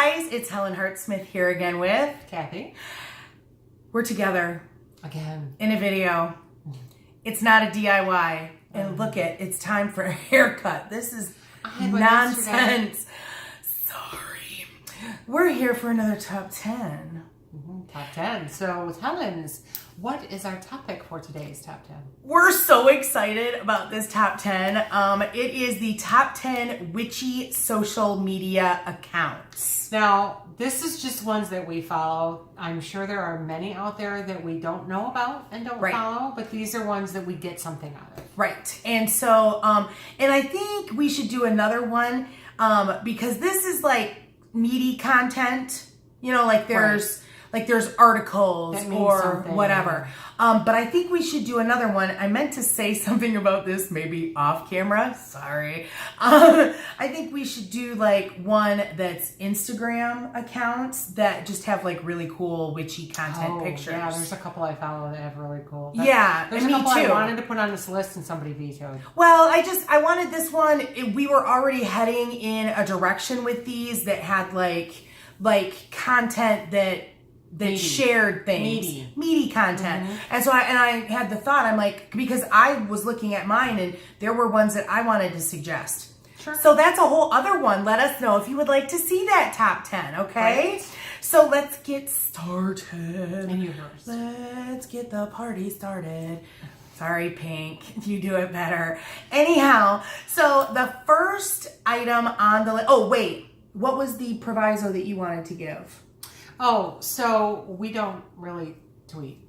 guys, it's Helen Hartsmith here again with Kathy. We're together Again. in a video. It's not a DIY. And look it's time for a haircut. This is nonsense. Sorry. We're here for another top 10. Top 10. So, Helen's, what is our topic for today's top 10? We're so excited about this top 10. It is the top 10 witchy social media accounts. Now, this is just ones that we follow. I'm sure there are many out there that we don't know about and don't follow, but these are ones that we get something out of. Right. And so, and I think we should do another one because this is like meaty content, you know, like there's articles or whatever. But I think we should do another one. I meant to say something about this maybe off camera. Sorry. I think we should do like one that's Instagram accounts that just have like really cool witchy content pictures. Yeah, there's a couple I follow that have really cool. There's a couple too. I wanted to put on this list and somebody vetoed. Well, I wanted this one. We were already heading in a direction with these that had like content that shared things, meaty content. And so I had the thought, I'm like, because I was looking at mine and there were ones that I wanted to suggest. Sure. So that's a whole other one. Let us know if you would like to see that top 10, okay? Right. So let's get started. And you first. Let's get the party started. Sorry, Pink. You do it better. Anyhow, so the first item on the list. Oh, wait. What was the proviso that you wanted to give? Oh, so we don't really tweet.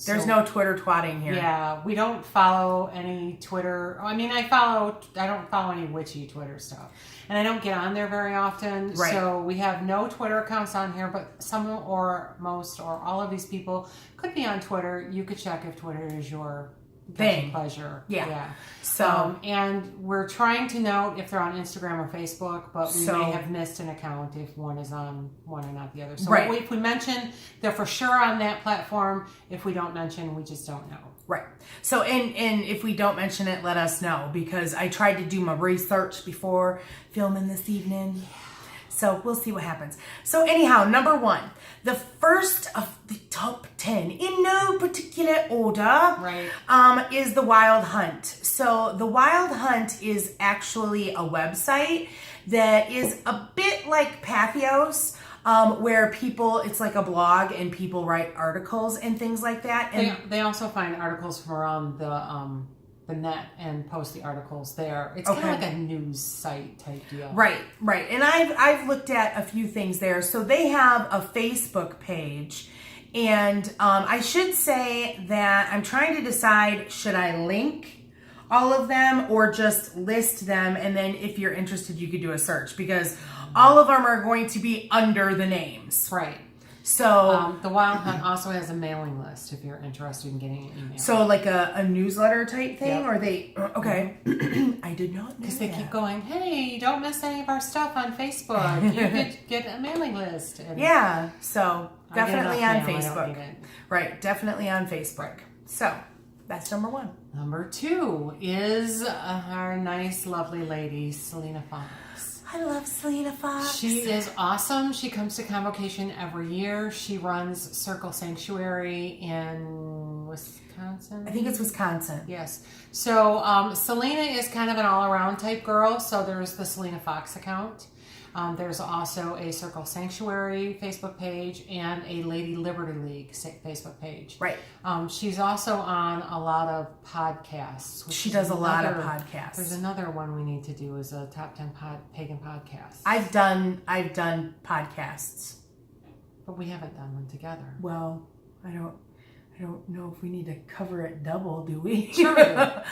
There's no Twitter twatting here. Yeah, we don't follow any Twitter. I mean, I don't follow any witchy Twitter stuff. And I don't get on there very often. Right. So we have no Twitter accounts on here, but some or most or all of these people could be on Twitter. You could check if Twitter is your thing. Pleasure. Yeah. So and we're trying to note if they're on Instagram or Facebook, but we may have missed an account if one is on one and not the other. So if we mention, they're for sure on that platform. If we don't mention, we just don't know. Right. So and if we don't mention it, let us know, because I tried to do my research before filming this evening. Yeah. So we'll see what happens. So anyhow, number 1, the first of the top 10 in no particular order, is the Wild Hunt. So the Wild Hunt is actually a website that is a bit like Patheos, where it's like a blog and people write articles and things like that. And they also find articles from around the net and post the articles there. It's kind of like a news site type deal. Right. And I've looked at a few things there. So they have a Facebook page, and I should say that I'm trying to decide, should I link all of them or just list them, and then if you're interested you could do a search, because all of them are going to be under the names. Right. So the Wild Hunt also has a mailing list if you're interested in getting an email. So like a newsletter type thing, or they I did not know, because they keep going, hey, don't miss any of our stuff on Facebook. You could get a mailing list. And so definitely on Facebook. Right, definitely on Facebook. So that's number 1. Number 2 is our nice, lovely lady, Selena Fox. I love Selena Fox. She is awesome. She comes to Convocation every year. She runs Circle Sanctuary in Wisconsin. I think it's Wisconsin. Yes. So Selena is kind of an all-around type girl. So there's the Selena Fox account. There's also a Circle Sanctuary Facebook page and a Lady Liberty League Facebook page. Right. She's also on a lot of podcasts. She does a lot of podcasts. There's another one we need to do is a top 10 pagan podcast. I've done podcasts, but we haven't done one together. Well, I don't know if we need to cover it double, do we? Sure. All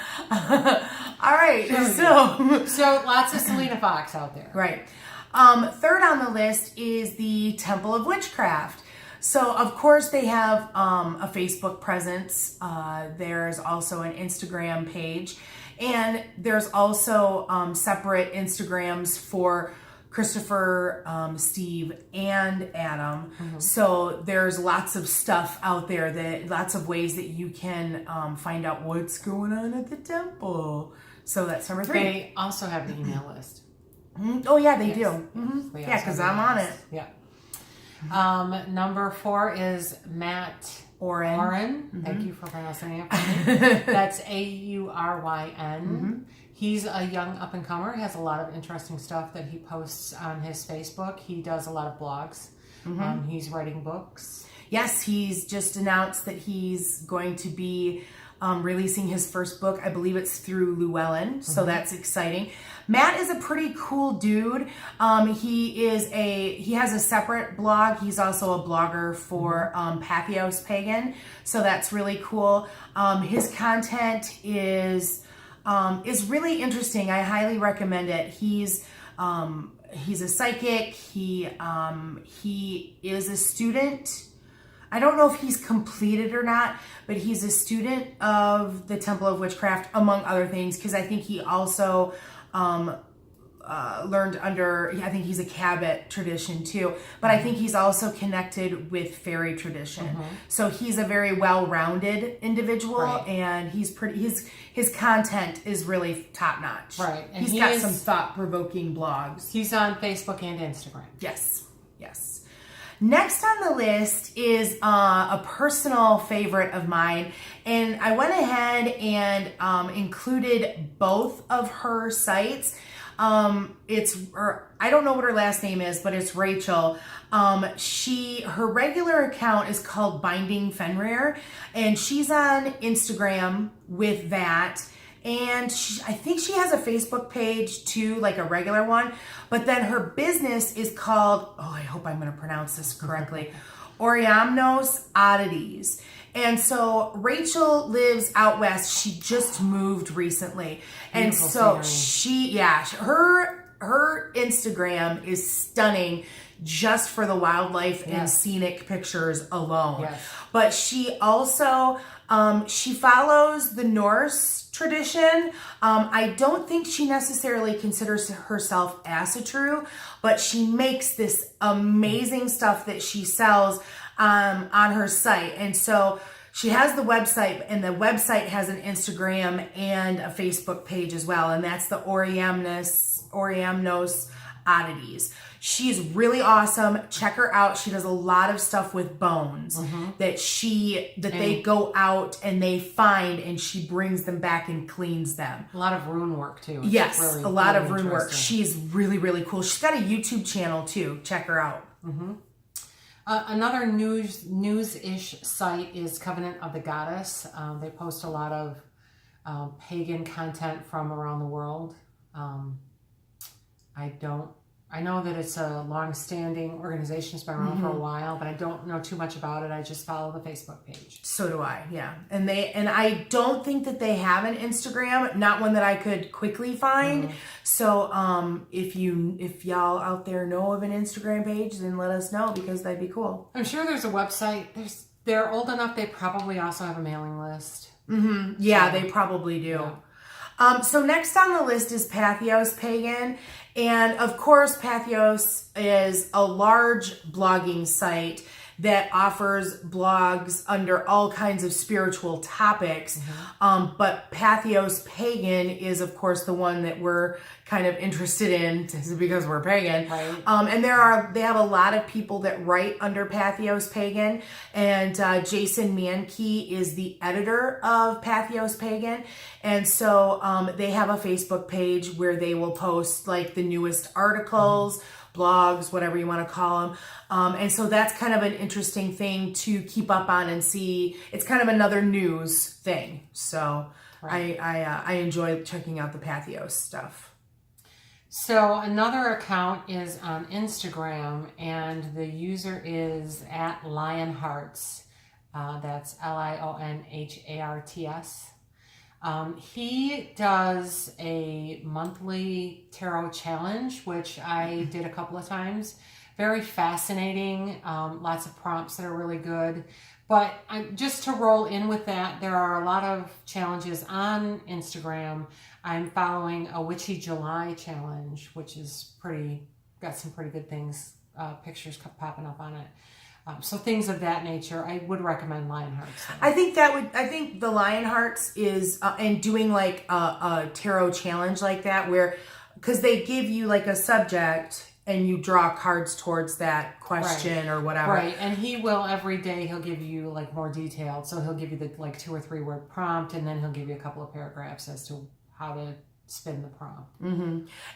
right. Sure. So lots of Selena Fox out there. Right. Third on the list is the Temple of Witchcraft. So, of course, they have a Facebook presence. There's also an Instagram page. And there's also separate Instagrams for Christopher, Steve, and Adam. Mm-hmm. So there's lots of stuff out there, lots of ways that you can find out what's going on at the temple. So that's number 3. They also have an email list. Mm-hmm. Oh, yeah, they do. Mm-hmm. they Yeah, also because do I'm on this. it. Yeah. Number 4 is Mat Auryn. Thank you for pronouncing it for me. That's Auryn. He's a young up-and-comer. He has a lot of interesting stuff that he posts on his Facebook. He does a lot of blogs. He's writing books. Yes, he's just announced that he's going to be releasing his first book. I believe it's through Llewellyn, so that's exciting. Matt is a pretty cool dude. He has a separate blog. He's also a blogger for Patheos Pagan, so that's really cool. His content is really interesting. I highly recommend it. He's a psychic. He is a student. I don't know if he's completed or not, but he's a student of the Temple of Witchcraft, among other things, because I think he also learned under, I think he's a Cabot tradition too, but I think he's also connected with fairy tradition. So he's a very well-rounded individual, and he's his content is really top-notch. Right. And he's got some thought-provoking blogs. He's on Facebook and Instagram. Yes. Next on the list is a personal favorite of mine, and I went ahead and included both of her sites. I don't know what her last name is, but it's Rachel. Her regular account is called Binding Fenrir, and she's on Instagram with that. And I think she has a Facebook page too, like a regular one. But then her business is called, I hope I'm going to pronounce this correctly, Oreamnos Oddities. And so Rachel lives out west. She just moved recently. And so her Instagram is stunning just for the wildlife and scenic pictures alone. But she also, she follows the Norse tradition. I don't think she necessarily considers herself Asatru, but she makes this amazing stuff that she sells on her site. And so she has the website, and the website has an Instagram and a Facebook page as well, and that's the Oreamnos Oddities. She's really awesome. Check her out. She does a lot of stuff with bones that they go out and they find, and she brings them back and cleans them. A lot of rune work too. Yes, a lot of rune work. She's really, really cool. She's got a YouTube channel too. Check her out. Another news-ish site is Covenant of the Goddess. They post a lot of pagan content from around the world. I know that it's a long-standing organization. It's been around for a while, but I don't know too much about it. I just follow the Facebook page. So do I, yeah. And I don't think that they have an Instagram, not one that I could quickly find. So if y'all out there know of an Instagram page, then let us know, because that'd be cool. I'm sure there's a website. They're old enough. They probably also have a mailing list. Yeah, they probably do. Yeah. So next on the list is Patheos Pagan. And of course, Patheos is a large blogging site that offers blogs under all kinds of spiritual topics. But Patheos Pagan is, of course, the one that we're kind of interested in because we're pagan. And they have a lot of people that write under Patheos Pagan. And Jason Mankey is the editor of Patheos Pagan. And so they have a Facebook page where they will post like the newest articles, blogs, whatever you want to call them. And so that's kind of an interesting thing to keep up on and see. It's kind of another news thing. So I enjoy checking out the Patheos stuff. So another account is on Instagram, and the user is at Lionhearts. That's Lionharts. He does a monthly tarot challenge, which I did a couple of times. Very fascinating. Lots of prompts that are really good. But just to roll in with that, there are a lot of challenges on Instagram. I'm following a Witchy July challenge, which is got some pretty good things, pictures popping up on it. So things of that nature, I would recommend Lionhearts. I think the Lionhearts is, and doing like a tarot challenge like that, because they give you like a subject, and you draw cards towards that question or whatever. Right, and he will every day. He'll give you like more detailed. So he'll give you the like 2 or 3 word prompt, and then he'll give you a couple of paragraphs as to how to spin the prompt.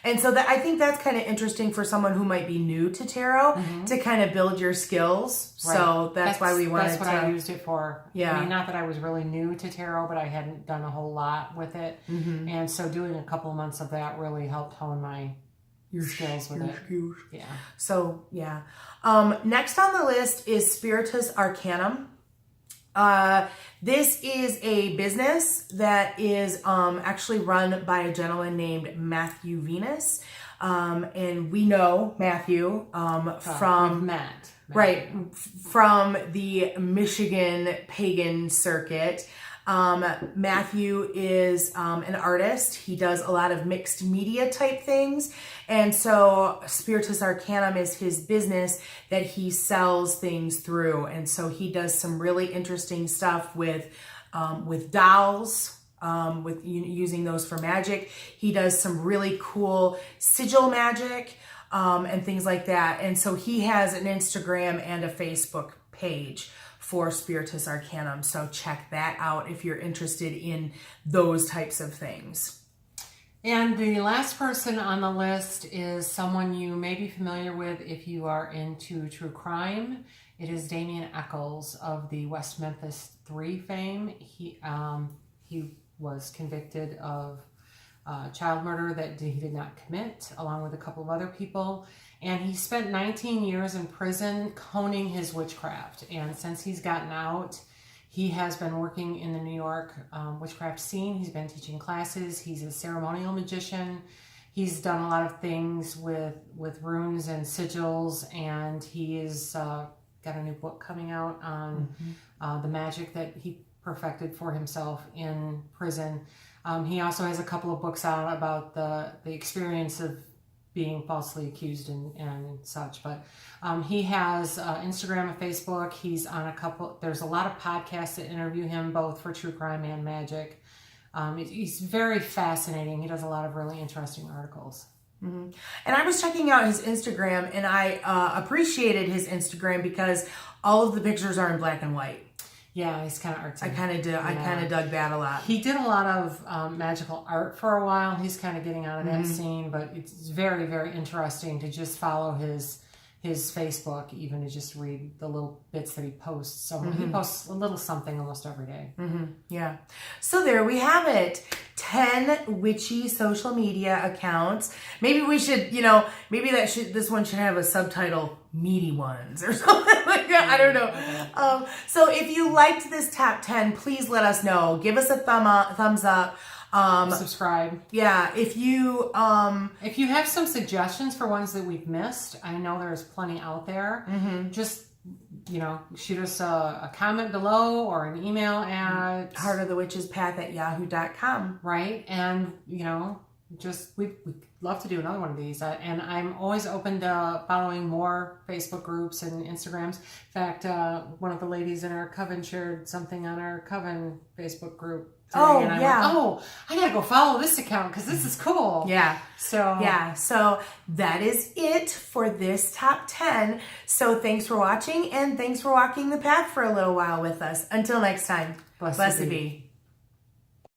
And so that I think that's kind of interesting for someone who might be new to tarot to kind of build your skills. Right. So that's why we wanted to. That's what I used it for. Yeah. I mean, not that I was really new to tarot, but I hadn't done a whole lot with it. And so doing a couple of months of that really helped hone my skills with it. Skills. Yeah. So, yeah. Next on the list is Spiritus Arcanum. This is a business that is actually run by a gentleman named Matthew Venus. And we know Matthew from Matt. Right, from the Michigan pagan circuit. Matthew is an artist. He does a lot of mixed media type things. And so Spiritus Arcanum is his business that he sells things through. And so he does some really interesting stuff with dolls, with using those for magic. He does some really cool sigil magic, and things like that. And so he has an Instagram and a Facebook page for Spiritus Arcanum. So check that out if you're interested in those types of things. And the last person on the list is someone you may be familiar with if you are into true crime. It is Damien Echols of the West Memphis 3 fame. He was convicted of child murder that he did not commit, along with a couple of other people. And he spent 19 years in prison honing his witchcraft. And since he's gotten out, he has been working in the New York witchcraft scene. He's been teaching classes. He's a ceremonial magician. He's done a lot of things with runes and sigils, and he is got a new book coming out on the magic that he perfected for himself in prison. He also has a couple of books out about the experience of being falsely accused and such. But he has Instagram and Facebook. He's on there's a lot of podcasts that interview him, both for true crime and magic. He's very fascinating. He does a lot of really interesting articles. And I was checking out his Instagram, and I appreciated his Instagram because all of the pictures are in black and white. Yeah, he's kind of artsy. I kind of dug that a lot. He did a lot of magical art for a while. He's kind of getting out of that scene, but it's very, very interesting to just follow his Facebook, even to just read the little bits that he posts. So he posts a little something almost every day. Yeah. So there we have it. 10 witchy social media accounts. Maybe we should, maybe this one should have a subtitle, Meaty Ones, or something like that. I don't know. So if you liked this top 10, please let us know. Give us a thumbs up. Subscribe. Yeah. If you have some suggestions for ones that we've missed, I know there's plenty out there. Just, shoot us a comment below or an email at heartofthewitchespath@yahoo.com. Right. And, we'd love to do another one of these. And I'm always open to following more Facebook groups and Instagrams. In fact, one of the ladies in our coven shared something on our coven Facebook group. Oh, and I yeah. went, I gotta go follow this account because this is cool. Yeah. So that is it for this top 10. So thanks for watching, and thanks for walking the path for a little while with us. Until next time, blessed be.